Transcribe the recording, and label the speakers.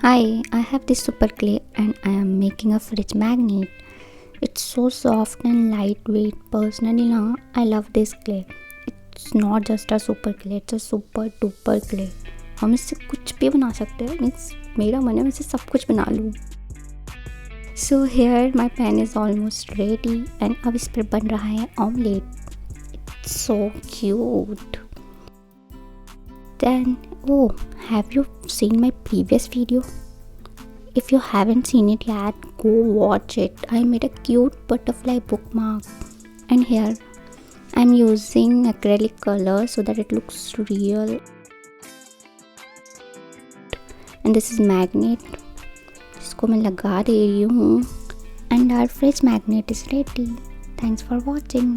Speaker 1: Hi, I have this super clay and I am making a fridge magnet. It's so soft and lightweight. Personally, now I love this clay. It's not just a super clay, it's a super duper clay. हम इससे कुछ भी बना सकते हैं. Means मेरा मन है मैं इससे सब कुछ बना लूँ. So here my pan is almost ready and अब इस पर बन रहा है omelette. It's so cute. Then, oh, have you seen my previous video? If you haven't seen it yet, go watch it. I made a cute butterfly bookmark, and here I'm using acrylic color so that it looks real. And this is magnet. इसको मैं लगा दे रही हूँ. And our fridge magnet is ready. Thanks for watching.